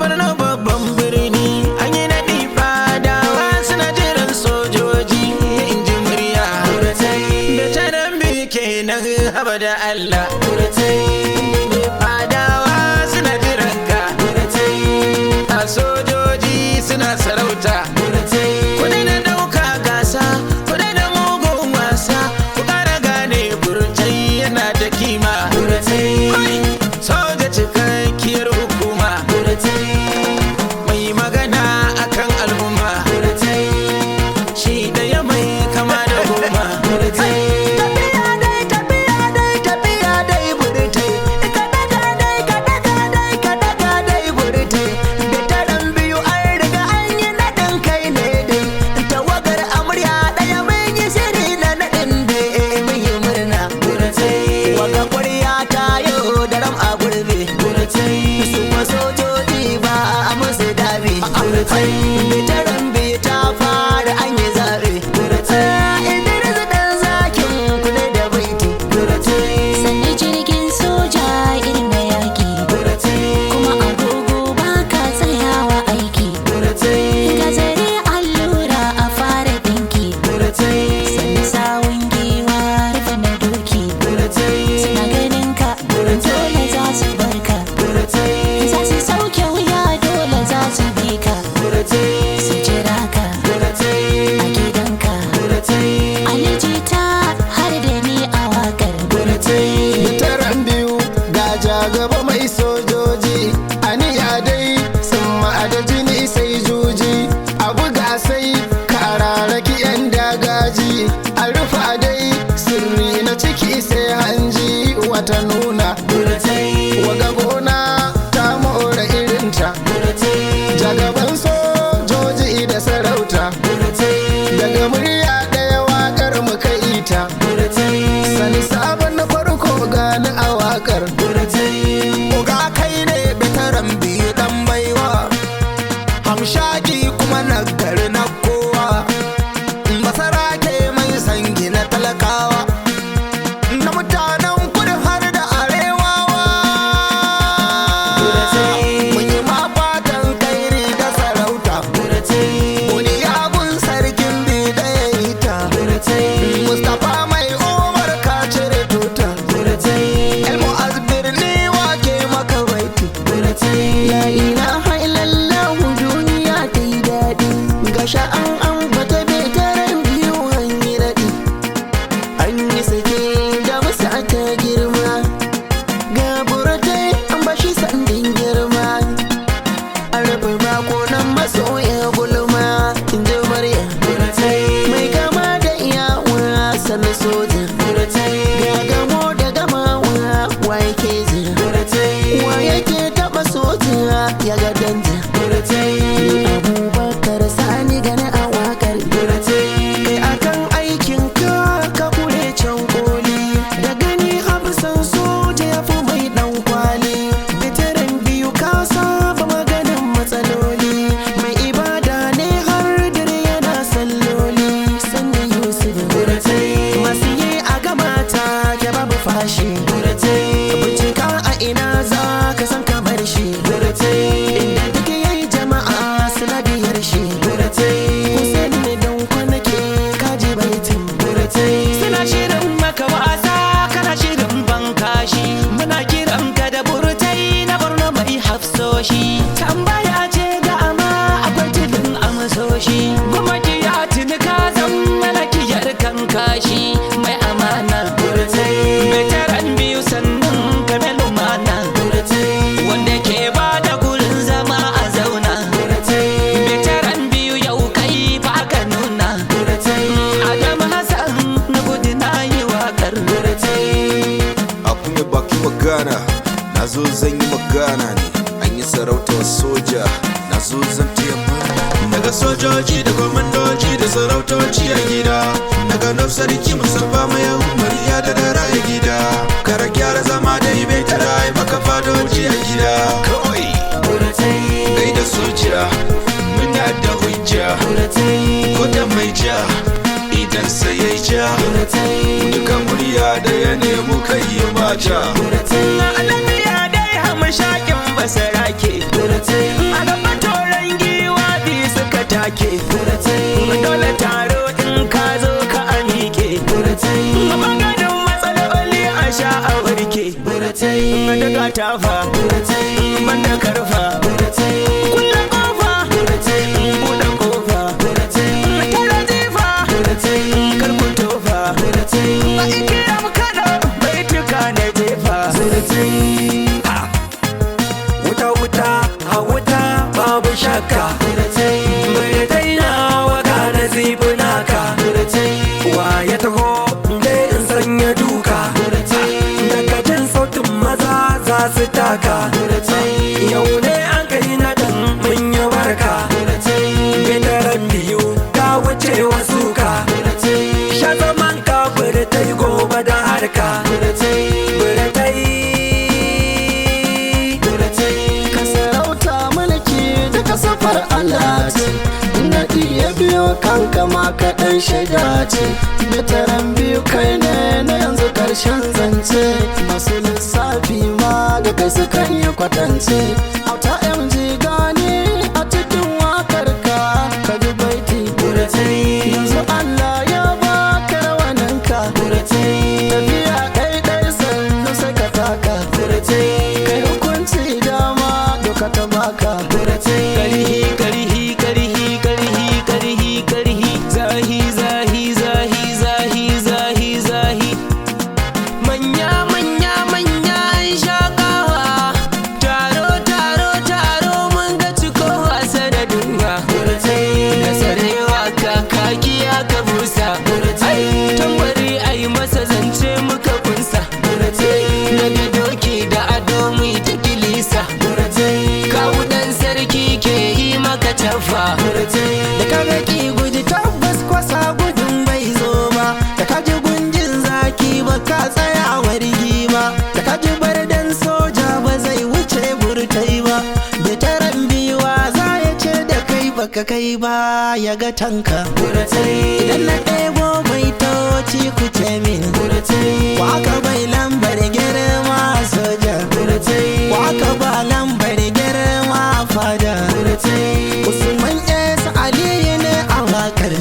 Borno babban birni an yi naɗi fadawa suna jiran sojoji in ji murya. Betaran biyu kenan haba da Allah. Fadawa suna jiran ka. A sojoji suna sarauta. Kudai na ɗauka gasa, kudai na mugun wasa. Ku ƙara gane burtai yana da kima. Soja cikakkiyar hukuma. Mai magana akan al'umma. Shi ɗaya mai kama da goma. Tafiya dai burtai. Ka daga dai burtai. Betaran biyu an riga an yi naɗin kai ne dai. Tawagar amarya ɗaya mun yi shiri na naɗin da mun yi murna. Waga ƙwarya ta yau da ram a gurbe. Su ma sojoji ba a musu dabi. Betaran biyu ta fara an yi zaɓe. Idris ɗan zakin kula da baiti. Sannan jirgin soja irin na yaƙi, kuma agogo ba ka tsayawa aiki. Gazare allura a fara ɗinki, sannan sawun giwa rufe na doki. Suna ganin ka dole za su barka, za su sauke wuya dole za su bi ka. Su jira ka a gidanka, alijita har da ni a waƙar. Betaran biyu gaja gaba mai sojoji. Aniya dai sun ma'ada jini sai juji. A buga sai kararraki 'yan dagaji. A rufa dai sirri na ciki sai hanji wata nuna. Waga gona ta more irinta. Jagaban sojoji da sarauta. Daga murya ɗaya waƙar muka ita. Sani sabon na farko gani a waƙar. Uga kai ne betaran biyu ɗan baiwa. Hamshaki kuma nagari na kowa. Basarake mai sangi na talakawa. Na mutanen kudu har da arewawa. Mun yi ma fatan kairi da sarauta. Wani yagun sarkin bi da ya yi ta. Mustapha mai umar ka cire tuta. Elmo azbirni wake maka baiti. La ilaha illallah duniya ta yi daɗi. Ga sha'an an bata betaran biyu an yi daɗi. An yi sake da masa ta girma. Ga burtai an bashi sandin girma. An rufe bako nan masoya gulma. In ji murya mai kama da iyawa sannan soja. Ga gamo da gamawa wa yake zira. Wa yake taɓa soja ya ga danja. Abubakar Sani gani a waƙar. Kai akan aikin ka ka kure can koli. Da gani hafsan soja ya fi mai ɗan kwali. Betaran biyu ka saba maganin matsaloli. Mai ibada ne har dare yana salloli. Sannan Yusuf masu yi a gabata ke babu fashi. Bincika a ina za ka san kamar shi. Inda duk yayi jama'a suna biyar shi. Hussein ne don kwanake kaji baitin. Suna shirin maka wasa kana shirin bankashi. Muna kiran ka da burtai na Borno mai hafsoshi. Tambaya ce da ama akwai tudun amsoshi. Gwamnati ya tuni ka zan malakiyar kan kashi. Mai amana betaran biyu sannan kame lumana. Wanda ke ba da gurin zama a zauna. Betaran biyu yau kai fa ka nuna. Adam Hassan na gudu na yi waƙar. Abu mai baki magana, na zo zan yi magana ne. An yi sarautar soja, na zo zan taya murna. Daga sojoji da kwamandoji da sarautoci a gida. Daga nan sarki Mustapha mai umariya da dara a gida. Kara gyara zama da ibe tara ai maka fadoji a gida. Kawai gai da soja, muna da hujja. Ko da mai ja, idan sai ya ja. Duka murya da ya nemi kai yi mata. Alamiya dai hamashakin basarake. take dole taro in ka zo ka amike maganin matsaloli a sha a warke daga tafa banda karfa kulle kofa buɗe kofa tara jifa karku tofa a ikiram kada bai tuka na jefa wuta a wuta babu shakka baratai na waka na zibinaka wa ya taho dai in sanya duka daga jin sautin maza za su taka yau ne an kai na dan mun yi barka bitaran biyu ka wuce wasu ka sha zaman ka baratai gobe da harka baratai safar Allah ce na iya biyo kanka ma kaɗan shiga ce bitaran biyu kai ne na yanzu ƙarshen zance masu lissafi ma da kai sukan yi kwatance auta mg gani a cikin wakar ka ka ji baiti yanzu Allah ya baka rawaninka tafiya ɗaiɗai sannu sai ka taka kai hukunci dama doka ta baka da ka raki guji tabbas kwasa gudun bai zo ba da ka ji gunjin zaki ba ka tsaya wargi ba da ka ji bardan soja ba zai wuce burtai ba da taran biyuwa za ya ce da kai baka kai ba ya ga tanka idan na ɗebo bai toci ku ce min waka bai lambar girma soja waka ba lambar girma fada Usman S. Aliyu ne a wakar